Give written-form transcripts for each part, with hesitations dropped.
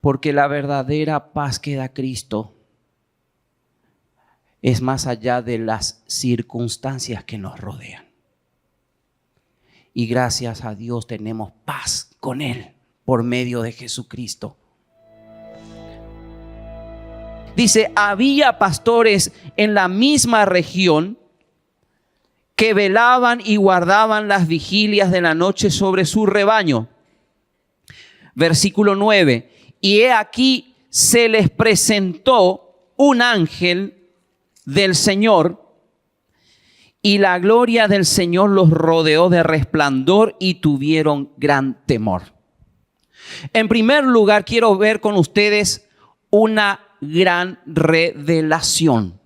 Porque la verdadera paz que da Cristo es más allá de las circunstancias que nos rodean. Y gracias a Dios tenemos paz con Él por medio de Jesucristo. Dice, había pastores en la misma región que velaban y guardaban las vigilias de la noche sobre su rebaño. Versículo 9. Y he aquí se les presentó un ángel del Señor, y la gloria del Señor los rodeó de resplandor y tuvieron gran temor. En primer lugar, quiero ver con ustedes una gran revelación.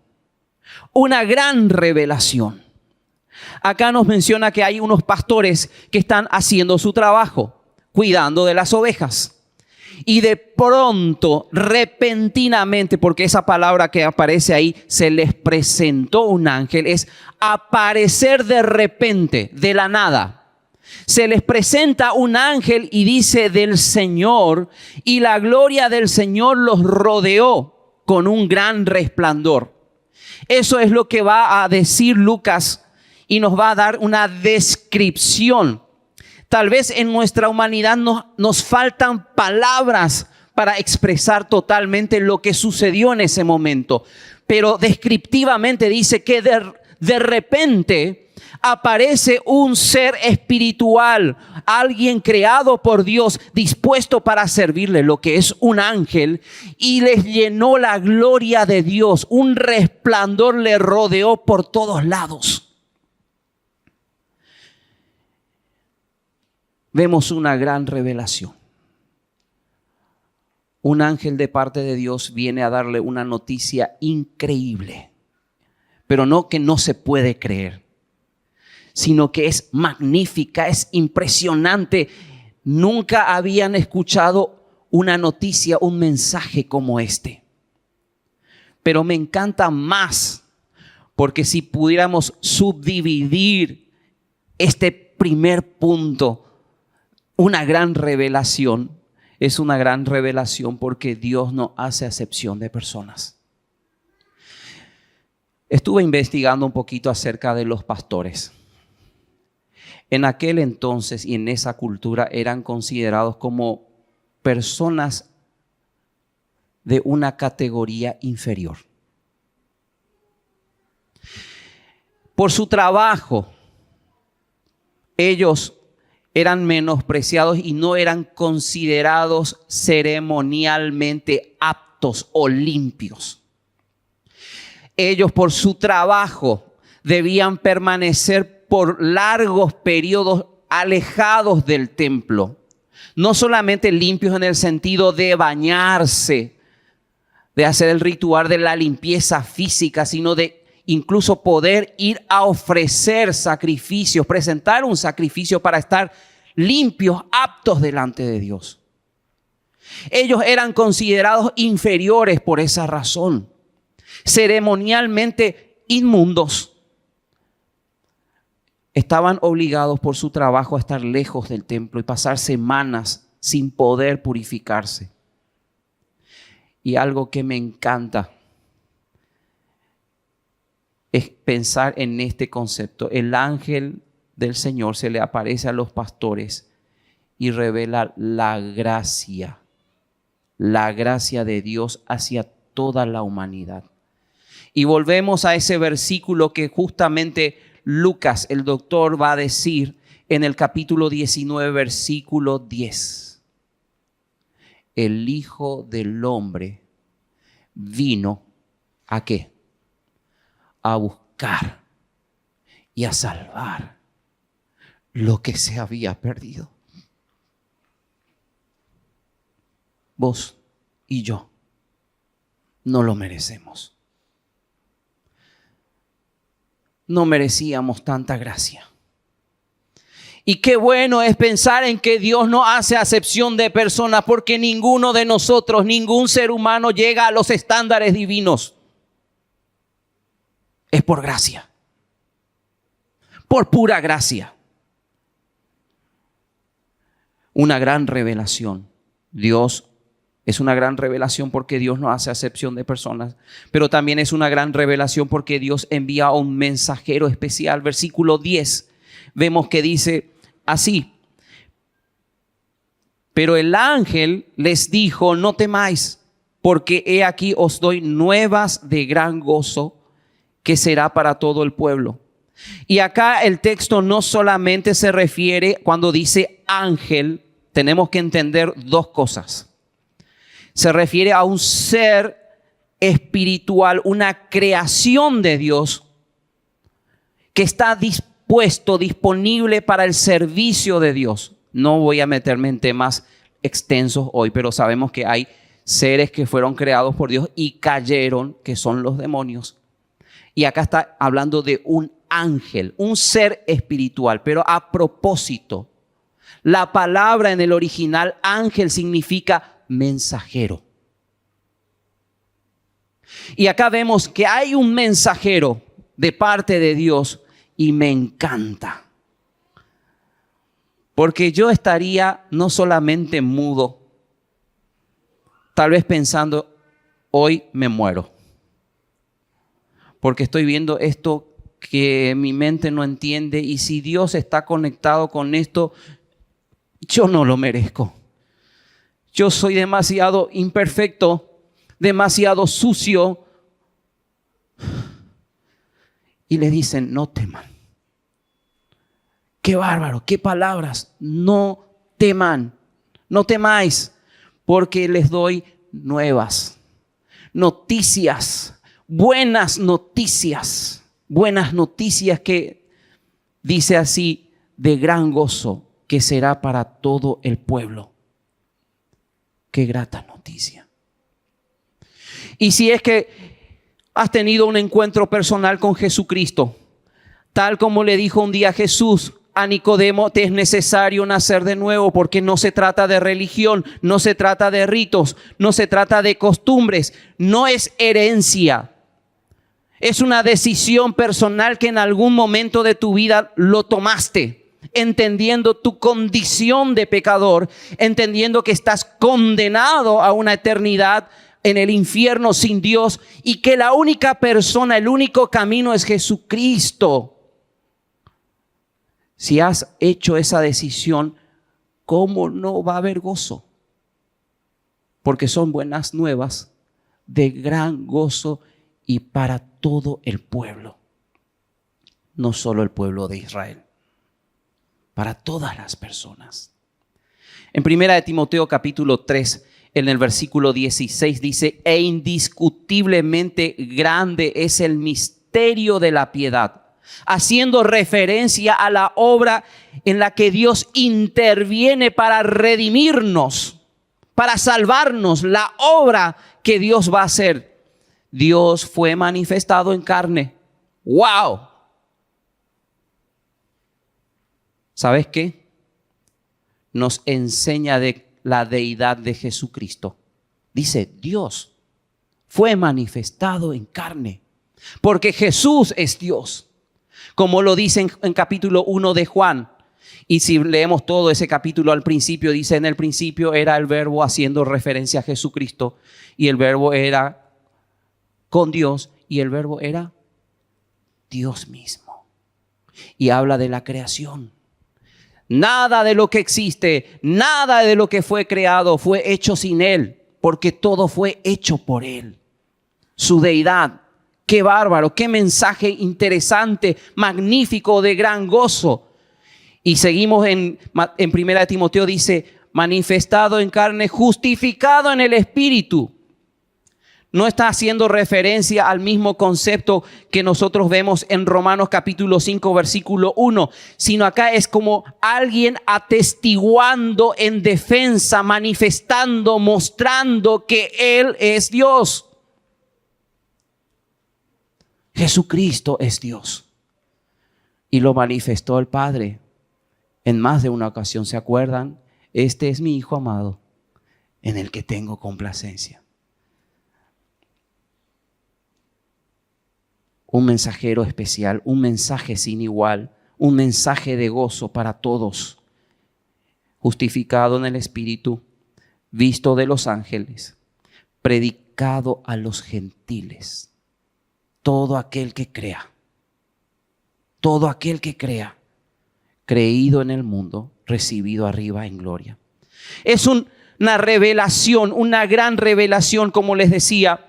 Una gran revelación. Acá nos menciona que hay unos pastores que están haciendo su trabajo, cuidando de las ovejas. Y de pronto, repentinamente, porque esa palabra que aparece ahí, se les presentó un ángel, es aparecer de repente, de la nada. Se les presenta un ángel y dice del Señor, y la gloria del Señor los rodeó con un gran resplandor. Eso es lo que va a decir Lucas y nos va a dar una descripción. Tal vez en nuestra humanidad nos faltan palabras para expresar totalmente lo que sucedió en ese momento. Pero descriptivamente dice que de repente aparece un ser espiritual, alguien creado por Dios, dispuesto para servirle, lo que es un ángel, y les llenó la gloria de Dios. Un resplandor le rodeó por todos lados. Vemos una gran revelación. Un ángel de parte de Dios viene a darle una noticia increíble, pero no que no se puede creer, sino que es magnífica, es impresionante. Nunca habían escuchado una noticia, un mensaje como este. Pero me encanta más, porque si pudiéramos subdividir este primer punto, una gran revelación, es una gran revelación porque Dios no hace acepción de personas. Estuve investigando un poquito acerca de los pastores. En aquel entonces y en esa cultura eran considerados como personas de una categoría inferior. Por su trabajo, ellos eran menospreciados y no eran considerados ceremonialmente aptos o limpios. Ellos por su trabajo debían permanecer por largos periodos alejados del templo. No solamente limpios en el sentido de bañarse, de hacer el ritual de la limpieza física, sino de incluso poder ir a ofrecer sacrificios, presentar un sacrificio para estar limpios, aptos delante de Dios. Ellos eran considerados inferiores por esa razón, ceremonialmente inmundos. Estaban obligados por su trabajo a estar lejos del templo y pasar semanas sin poder purificarse. Y algo que me encanta es pensar en este concepto. El ángel del Señor se le aparece a los pastores y revela la gracia de Dios hacia toda la humanidad. Y volvemos a ese versículo que justamente Lucas, el doctor, va a decir en el capítulo 19, versículo 10. El Hijo del Hombre vino ¿a qué? A buscar y a salvar lo que se había perdido. Vos y yo no lo merecemos. No merecíamos tanta gracia. Y qué bueno es pensar en que Dios no hace acepción de personas, porque ninguno de nosotros, ningún ser humano llega a los estándares divinos. Es por gracia. Por pura gracia. Una gran revelación. Dios Es una gran revelación porque Dios no hace acepción de personas, pero también es una gran revelación porque Dios envía a un mensajero especial. Versículo 10, vemos que dice así: pero el ángel les dijo, no temáis, porque he aquí os doy nuevas de gran gozo, que será para todo el pueblo. Y acá el texto no solamente se refiere, cuando dice ángel, tenemos que entender dos cosas. Se refiere a un ser espiritual, una creación de Dios que está dispuesto, disponible para el servicio de Dios. No voy a meterme en temas extensos hoy, pero sabemos que hay seres que fueron creados por Dios y cayeron, que son los demonios. Y acá está hablando de un ángel, un ser espiritual. Pero a propósito, la palabra en el original ángel significa mensajero. Y acá vemos que hay un mensajero de parte de Dios y me encanta. Porque yo estaría no solamente mudo, tal vez pensando, hoy me muero. Porque estoy viendo esto que mi mente no entiende, y si Dios está conectado con esto, yo no lo merezco. Yo soy demasiado imperfecto, demasiado sucio. Y le dicen, no teman. Qué bárbaro, qué palabras. No teman, no temáis, porque les doy nuevas, noticias, buenas noticias que dice así, de gran gozo, que será para todo el pueblo. Qué grata noticia. Y si es que has tenido un encuentro personal con Jesucristo, tal como le dijo un día Jesús a Nicodemo, te es necesario nacer de nuevo, porque no se trata de religión, no se trata de ritos, no se trata de costumbres, no es herencia. Es una decisión personal que en algún momento de tu vida lo tomaste, entendiendo tu condición de pecador, entendiendo que estás condenado a una eternidad en el infierno sin Dios, y que la única persona, el único camino es Jesucristo. Si has hecho esa decisión, ¿cómo no va a haber gozo? Porque son buenas nuevas de gran gozo y para todo el pueblo. No solo el pueblo de Israel, para todas las personas. En 1 Timoteo capítulo 3, en el versículo 16 dice, e indiscutiblemente grande es el misterio de la piedad, haciendo referencia a la obra en la que Dios interviene para redimirnos, para salvarnos, la obra que Dios va a hacer. Dios fue manifestado en carne. ¡Wow! ¿Sabes qué? Nos enseña de la deidad de Jesucristo. Dice, Dios fue manifestado en carne, porque Jesús es Dios. Como lo dice en capítulo 1 de Juan. Y si leemos todo ese capítulo, al principio dice, en el principio era el verbo, haciendo referencia a Jesucristo. Y el verbo era con Dios, y el verbo era Dios mismo. Y habla de la creación. Nada de lo que existe, nada de lo que fue creado fue hecho sin Él, porque todo fue hecho por Él. Su deidad. Qué bárbaro, qué mensaje interesante, magnífico, de gran gozo. Y seguimos en 1 Timoteo, dice, manifestado en carne, justificado en el Espíritu. No está haciendo referencia al mismo concepto que nosotros vemos en Romanos capítulo 5, versículo 1, sino acá es como alguien atestiguando en defensa, manifestando, mostrando que Él es Dios. Jesucristo es Dios. Y lo manifestó el Padre en más de una ocasión. ¿Se acuerdan? Este es mi Hijo amado, en el que tengo complacencia. Un mensajero especial, un mensaje sin igual, un mensaje de gozo para todos. Justificado en el Espíritu, visto de los ángeles, predicado a los gentiles. Todo aquel que crea, creído en el mundo, recibido arriba en gloria. Es una revelación, una gran revelación, como les decía,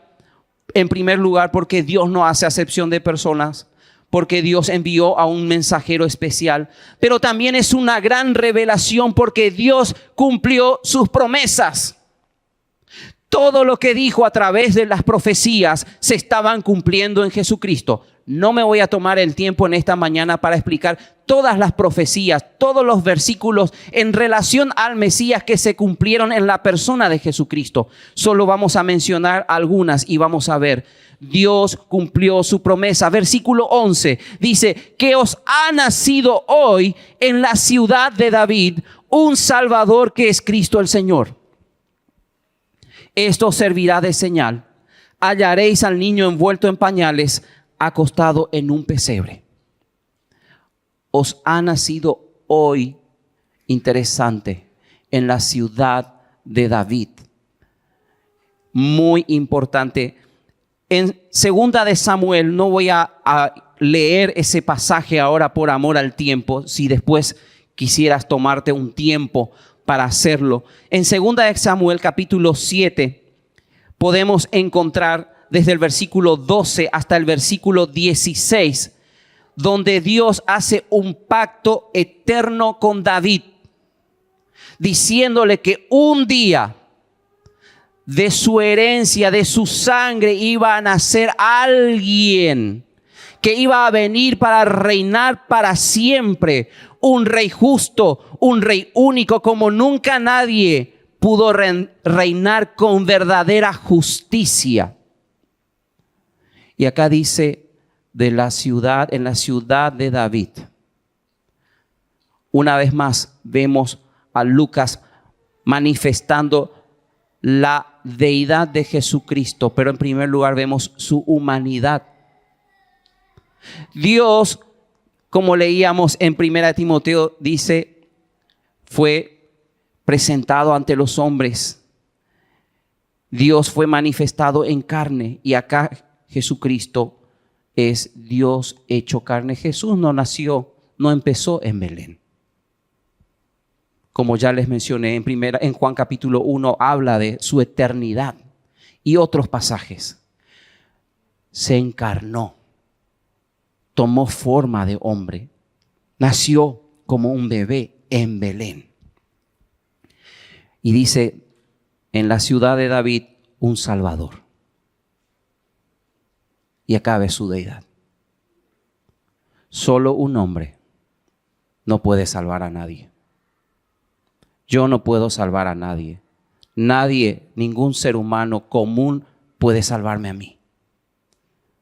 en primer lugar, porque Dios no hace acepción de personas, porque Dios envió a un mensajero especial, pero también es una gran revelación porque Dios cumplió sus promesas. Todo lo que dijo a través de las profecías se estaban cumpliendo en Jesucristo. No me voy a tomar el tiempo en esta mañana para explicar todas las profecías, todos los versículos en relación al Mesías que se cumplieron en la persona de Jesucristo. Solo vamos a mencionar algunas y vamos a ver. Dios cumplió su promesa. Versículo 11 dice que os ha nacido hoy en la ciudad de David un Salvador que es Cristo el Señor. Esto servirá de señal. Hallaréis al niño envuelto en pañales, acostado en un pesebre. Os ha nacido hoy, interesante, en la ciudad de David. Muy importante. En 2 de Samuel, no voy a leer ese pasaje ahora por amor al tiempo, si después quisieras tomarte un tiempo para hacerlo. En 2 de Samuel capítulo 7 podemos encontrar desde el versículo 12 hasta el versículo 16, donde Dios hace un pacto eterno con David, diciéndole que un día de su herencia, de su sangre, iba a nacer alguien que iba a venir para reinar para siempre. Un rey justo, un rey único, como nunca nadie pudo reinar con verdadera justicia. Y acá dice de la ciudad, en la ciudad de David. Una vez más vemos a Lucas manifestando la deidad de Jesucristo, pero en primer lugar vemos su humanidad. Dios, como leíamos en 1 Timoteo, dice, fue presentado ante los hombres. Dios fue manifestado en carne y acá Jesucristo es Dios hecho carne. Jesús no nació, no empezó en Belén. Como ya les mencioné, en Juan capítulo 1 habla de su eternidad y otros pasajes. Se encarnó, tomó forma de hombre, nació como un bebé en Belén. Y dice, en la ciudad de David, un Salvador. Y acá ve su deidad. Solo un hombre no puede salvar a nadie. Yo no puedo salvar a nadie. Nadie, ningún ser humano común puede salvarme a mí.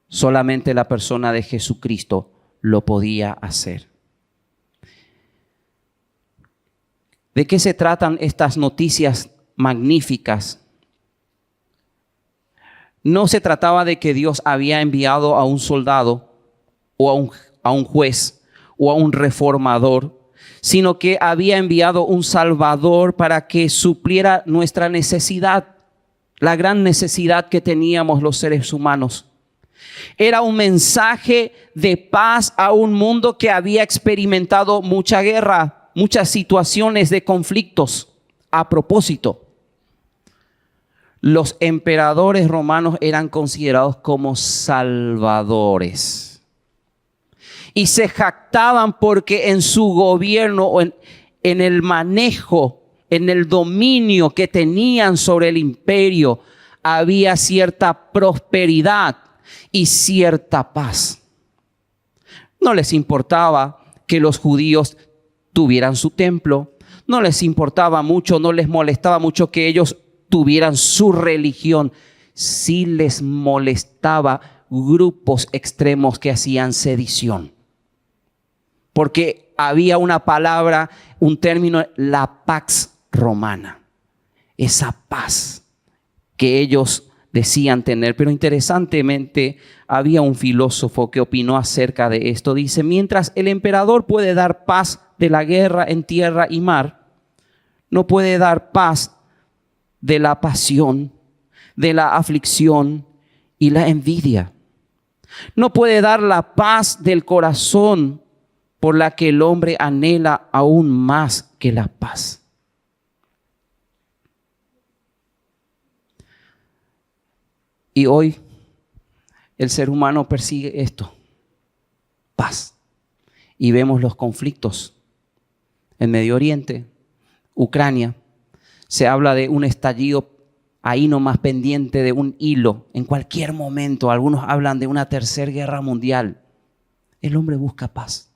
Solamente la persona de Jesucristo lo podía hacer. ¿De qué se tratan estas noticias magníficas? No se trataba de que Dios había enviado a un soldado o a un juez o a un reformador, sino que había enviado un Salvador para que supliera nuestra necesidad, la gran necesidad que teníamos los seres humanos. Era un mensaje de paz a un mundo que había experimentado mucha guerra, muchas situaciones de conflictos. A propósito, los emperadores romanos eran considerados como salvadores. Y se jactaban porque en su gobierno o en el manejo, en el dominio que tenían sobre el imperio, había cierta prosperidad y cierta paz. No les importaba que los judíos tuvieran su templo, no les importaba mucho, no les molestaba mucho que ellos tuvieran su religión. Sí les molestaba grupos extremos que hacían sedición. Porque había una palabra, un término, la pax romana. Esa paz que ellos decían tener. Pero interesantemente, había un filósofo que opinó acerca de esto. Dice, mientras el emperador puede dar paz de la guerra en tierra y mar, no puede dar paz de la pasión, de la aflicción y la envidia. No puede dar la paz del corazón por la que el hombre anhela aún más que la paz. Y hoy el ser humano persigue esto, paz. Y vemos los conflictos en Medio Oriente, Ucrania. Se habla de un estallido ahí nomás pendiente de un hilo en cualquier momento. Algunos hablan de una tercera guerra mundial. El hombre busca paz.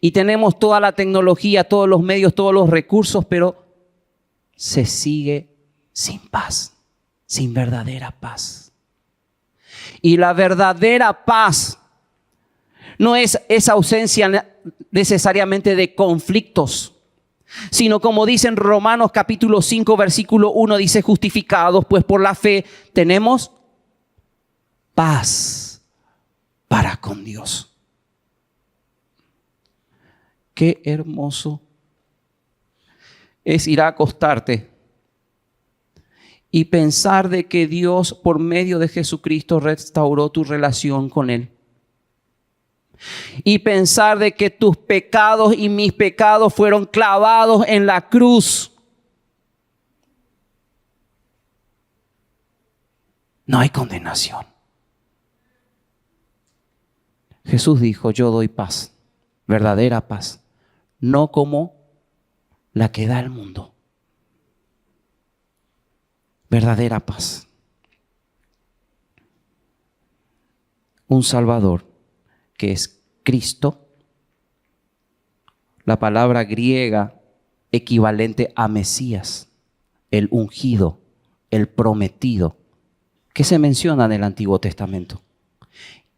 Y tenemos toda la tecnología, todos los medios, todos los recursos, pero se sigue sin paz, sin verdadera paz. Y la verdadera paz no es esa ausencia necesariamente de conflictos, sino como dice en Romanos capítulo 5, versículo 1, dice: justificados pues por la fe tenemos paz para con Dios. Qué hermoso es ir a acostarte y pensar de que Dios por medio de Jesucristo restauró tu relación con Él. Y pensar de que tus pecados y mis pecados fueron clavados en la cruz. No hay condenación. Jesús dijo: yo doy paz, verdadera paz, no como la que da el mundo. Verdadera paz. Un Salvador que es Cristo. La palabra griega equivalente a Mesías, el ungido, el prometido, que se menciona en el Antiguo Testamento.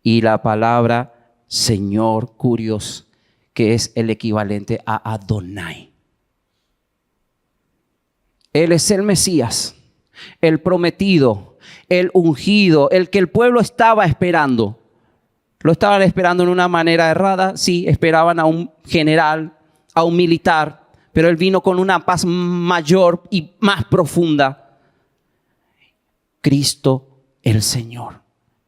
Y la palabra Señor, Curios, que es el equivalente a Adonai. Él es el Mesías, el prometido, el ungido, el que el pueblo estaba esperando. Lo estaban esperando en una manera errada, sí, esperaban a un general, a un militar, pero él vino con una paz mayor y más profunda. Cristo el Señor.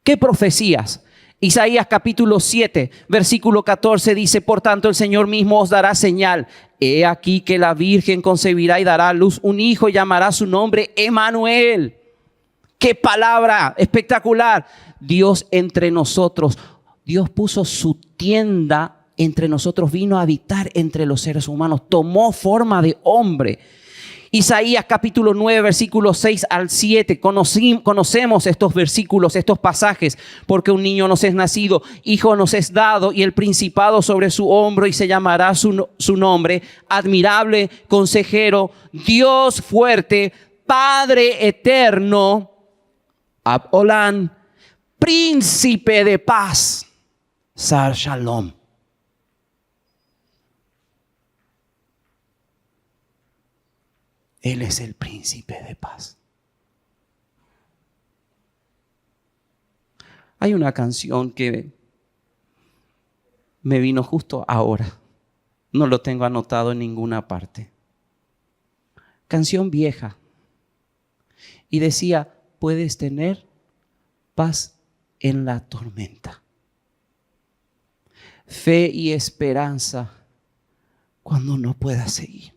¿Qué profecías? Isaías capítulo 7, versículo 14 dice: por tanto el Señor mismo os dará señal. He aquí que la Virgen concebirá y dará a luz un hijo y llamará su nombre Emmanuel. ¡Qué palabra espectacular! Dios entre nosotros. Dios puso su tienda entre nosotros, vino a habitar entre los seres humanos, tomó forma de hombre. Isaías capítulo 9, versículos 6 al 7. Conocemos estos versículos, estos pasajes, porque un niño nos es nacido, hijo nos es dado, y el principado sobre su hombro, y se llamará su nombre, admirable, consejero, Dios fuerte, Padre eterno, Ab-Olán, príncipe de paz, Sar Shalom. Él es el príncipe de paz. Hay una canción que me vino justo ahora. No lo tengo anotado en ninguna parte. Canción vieja. Y decía: puedes tener paz en la tormenta. Fe y esperanza cuando no puedas seguir.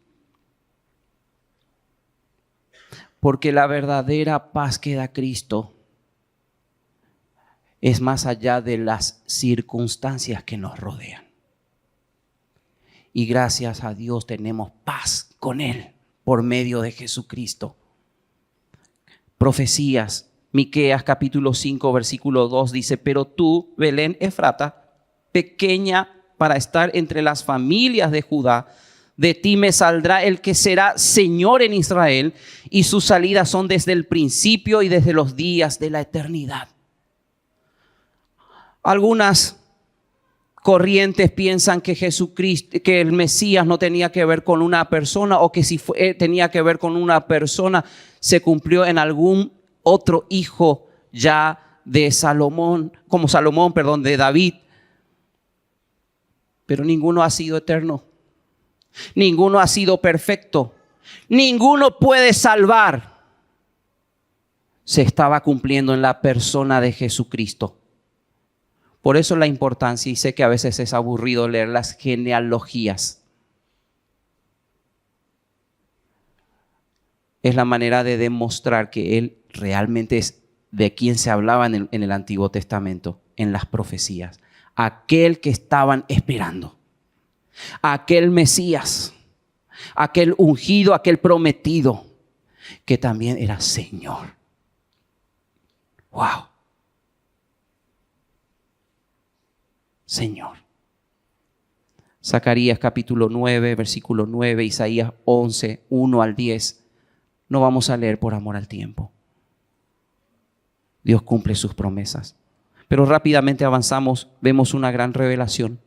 Porque la verdadera paz que da Cristo es más allá de las circunstancias que nos rodean. Y gracias a Dios tenemos paz con Él por medio de Jesucristo. Profecías, Miqueas capítulo 5 versículo 2 dice: pero tú, Belén Efrata, pequeña para estar entre las familias de Judá, de ti me saldrá el que será Señor en Israel, y sus salidas son desde el principio y desde los días de la eternidad. Algunas corrientes piensan que Jesucristo, que el Mesías no tenía que ver con una persona, o que si tenía que ver con una persona, se cumplió en algún otro hijo ya de de David. Pero ninguno ha sido eterno. Ninguno ha sido perfecto. ninguno puede salvar, se estaba cumpliendo en la persona de Jesucristo. Por eso la importancia, y sé que a veces es aburrido leer las genealogías, es la manera de demostrar que Él realmente es de quien se hablaba en el Antiguo Testamento, en las profecías. Aquel que estaban esperando, aquel Mesías, aquel ungido, aquel prometido, que también era Señor. ¡Wow! Señor. Zacarías capítulo 9, versículo 9, Isaías 11, 1 al 10. No vamos a leer por amor al tiempo. Dios cumple sus promesas. Pero rápidamente avanzamos, vemos una gran revelación.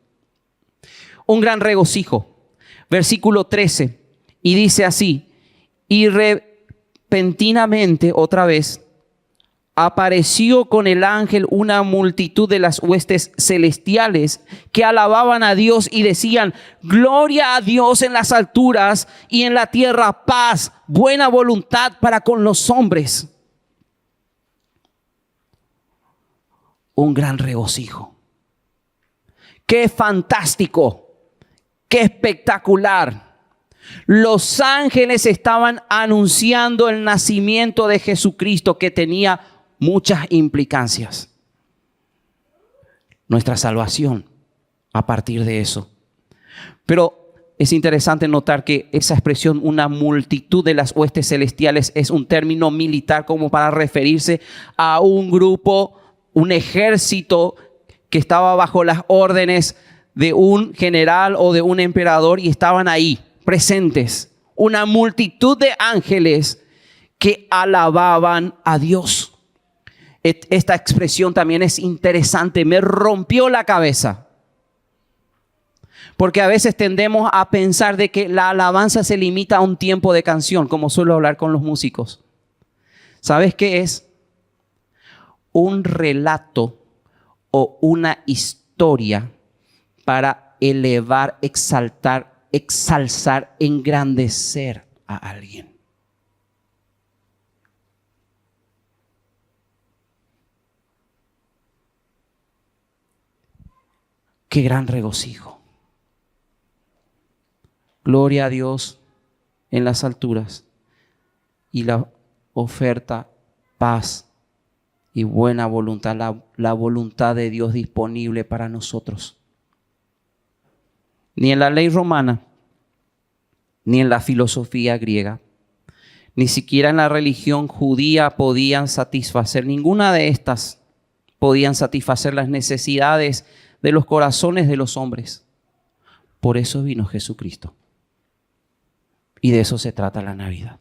Un gran regocijo. Versículo 13. Y dice así: y repentinamente, otra vez, apareció con el ángel una multitud de las huestes celestiales que alababan a Dios y decían: gloria a Dios en las alturas y en la tierra paz, buena voluntad para con los hombres. Un gran regocijo. ¡Qué fantástico! ¡Qué espectacular! Los ángeles estaban anunciando el nacimiento de Jesucristo, que tenía muchas implicancias. Nuestra salvación a partir de eso. Pero es interesante notar que esa expresión, una multitud de las huestes celestiales, es un término militar como para referirse a un grupo, un ejército que estaba bajo las órdenes de un general o de un emperador y estaban ahí presentes. Una multitud de ángeles que alababan a Dios. Esta expresión también es interesante, me rompió la cabeza. Porque a veces tendemos a pensar de que la alabanza se limita a un tiempo de canción, como suelo hablar con los músicos. ¿Sabes qué es? Un relato o una historia para elevar, exaltar, exalzar, engrandecer a alguien. Qué gran regocijo. Gloria a Dios en las alturas y la oferta, paz y buena voluntad, la voluntad de Dios disponible para nosotros. Ni en la ley romana, ni en la filosofía griega, ni siquiera en la religión judía podían satisfacer, ninguna de estas podían satisfacer las necesidades de los corazones de los hombres. Por eso vino Jesucristo. Y de eso se trata la Navidad.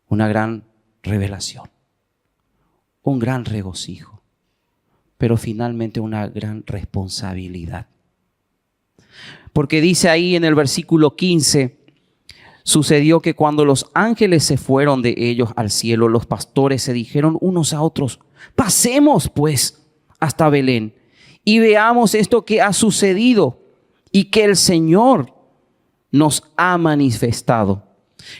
Una gran revelación, un gran regocijo, pero finalmente una gran responsabilidad. Porque dice ahí en el versículo 15, sucedió que cuando los ángeles se fueron de ellos al cielo, los pastores se dijeron unos a otros: pasemos pues hasta Belén y veamos esto que ha sucedido y que el Señor nos ha manifestado.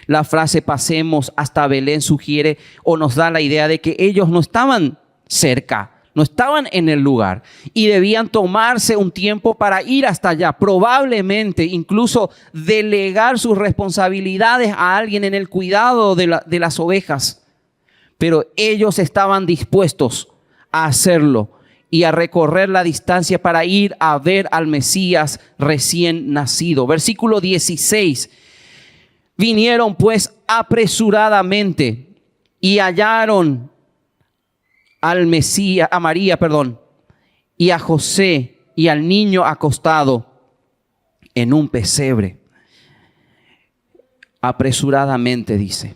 La frase pasemos hasta Belén sugiere o nos da la idea de que ellos no estaban cerca, no estaban en el lugar y debían tomarse un tiempo para ir hasta allá, probablemente incluso delegar sus responsabilidades a alguien en el cuidado de las ovejas. Pero ellos estaban dispuestos a hacerlo y a recorrer la distancia para ir a ver al Mesías recién nacido. Versículo 16. Vinieron pues apresuradamente y hallaron al Mesías, a María, y a José y al niño acostado en un pesebre. Apresuradamente, dice,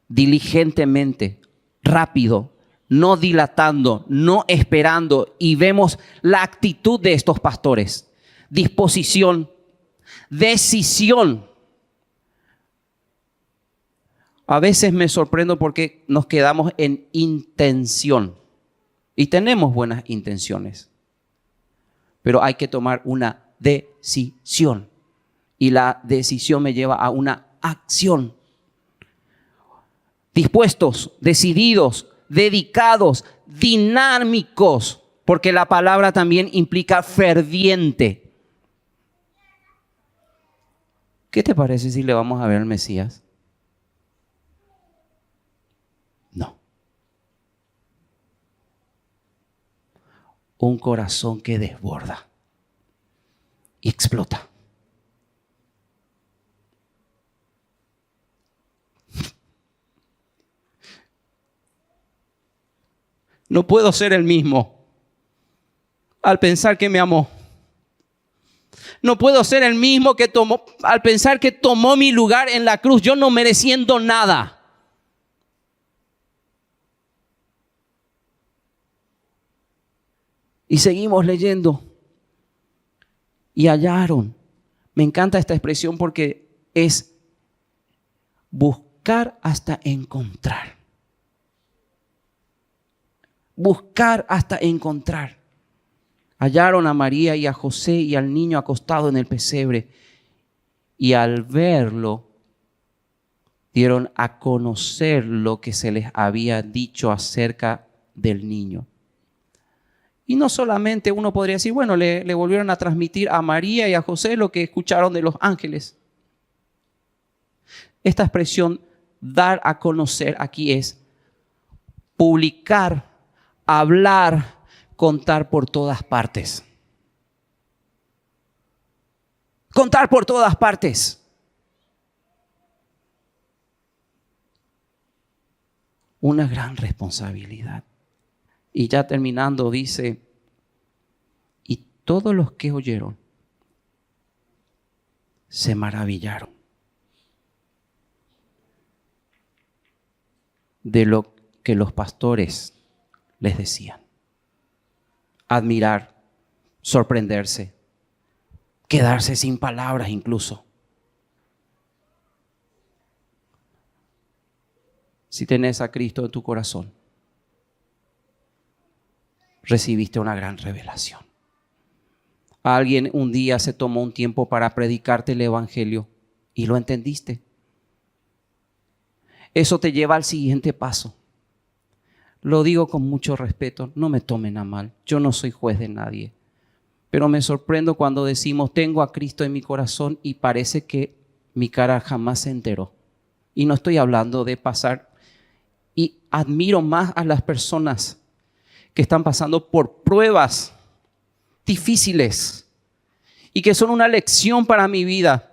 diligentemente, rápido, no dilatando, no esperando. Y vemos la actitud de estos pastores: disposición, decisión. A veces me sorprendo porque nos quedamos en intención. Y tenemos buenas intenciones. Pero hay que tomar una decisión. Y la decisión me lleva a una acción. Dispuestos, decididos, dedicados, dinámicos, porque la palabra también implica ferviente. ¿Qué te parece si le vamos a ver al Mesías? No. Un corazón que desborda y explota. No puedo ser el mismo al pensar que me amó. No puedo ser el mismo que tomó, al pensar que tomó mi lugar en la cruz, yo no mereciendo nada. Y seguimos leyendo. Y hallaron. Me encanta esta expresión porque es buscar hasta encontrar. Buscar hasta encontrar. Hallaron a María y a José y al niño acostado en el pesebre. Y al verlo, dieron a conocer lo que se les había dicho acerca del niño. Y no solamente uno podría decir, bueno, le volvieron a transmitir a María y a José lo que escucharon de los ángeles. Esta expresión, dar a conocer, aquí es publicar, hablar, contar por todas partes. Contar por todas partes. Una gran responsabilidad. Y ya terminando dice, y todos los que oyeron se maravillaron de lo que los pastores les decían. Admirar, sorprenderse, quedarse sin palabras incluso. Si tenés a Cristo en tu corazón, recibiste una gran revelación. Alguien un día se tomó un tiempo para predicarte el evangelio y lo entendiste. Eso te lleva al siguiente paso. Lo digo con mucho respeto, no me tomen a mal, yo no soy juez de nadie. Pero me sorprendo cuando decimos, tengo a Cristo en mi corazón y parece que mi cara jamás se enteró. Y no estoy hablando de pasar, y admiro más a las personas que están pasando por pruebas difíciles y que son una lección para mi vida,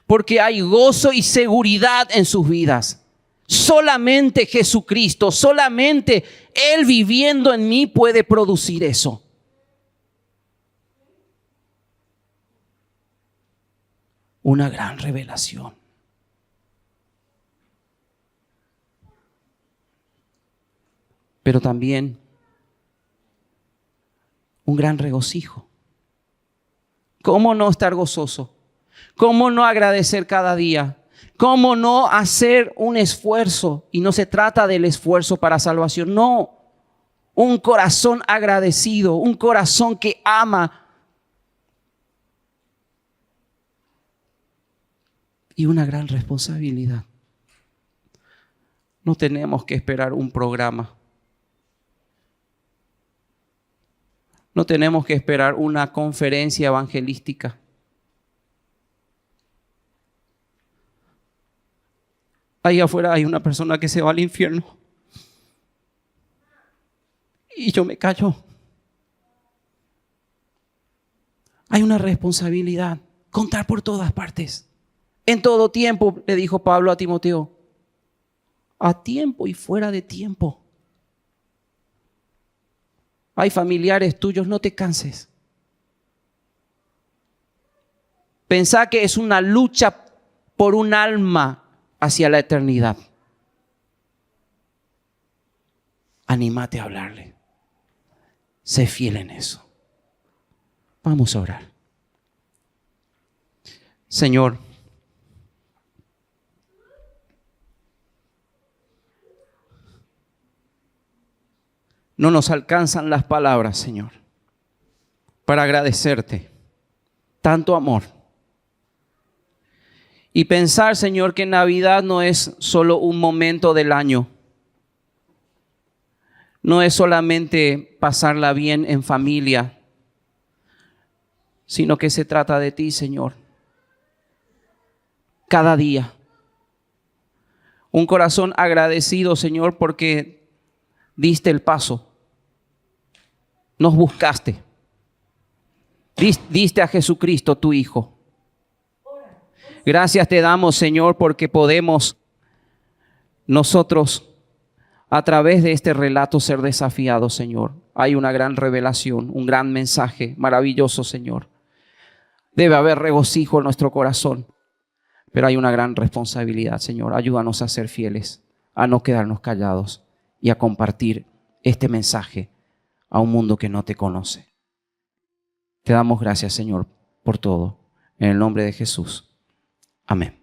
porque hay gozo y seguridad en sus vidas. Solamente Jesucristo, solamente Él viviendo en mí puede producir eso. Una gran revelación. Pero también un gran regocijo. ¿Cómo no estar gozoso? ¿Cómo no agradecer cada día? ¿Cómo no hacer un esfuerzo? Y no se trata del esfuerzo para salvación, no. Un corazón agradecido, un corazón que ama. Y una gran responsabilidad. No tenemos que esperar un programa. No tenemos que esperar una conferencia evangelística. Ahí afuera hay una persona que se va al infierno. Y yo me callo. Hay una responsabilidad. Contar por todas partes. En todo tiempo, le dijo Pablo a Timoteo. A tiempo y fuera de tiempo. Hay familiares tuyos, no te canses. Pensá que es una lucha por un alma hacia la eternidad. Anímate a hablarle. Sé fiel en eso. Vamos a orar. Señor, no nos alcanzan las palabras, Señor, para agradecerte tanto amor, Y pensar, Señor, que Navidad no es solo un momento del año. No es solamente pasarla bien en familia, sino que se trata de ti, Señor. Cada día. Un corazón agradecido, Señor, porque diste el paso. Nos buscaste. Diste a Jesucristo, tu Hijo. Gracias te damos, Señor, porque podemos nosotros, a través de este relato, ser desafiados, Señor. Hay una gran revelación, un gran mensaje maravilloso, Señor. Debe haber regocijo en nuestro corazón, pero hay una gran responsabilidad, Señor. Ayúdanos a ser fieles, a no quedarnos callados y a compartir este mensaje a un mundo que no te conoce. Te damos gracias, Señor, por todo. En el nombre de Jesús. Amén.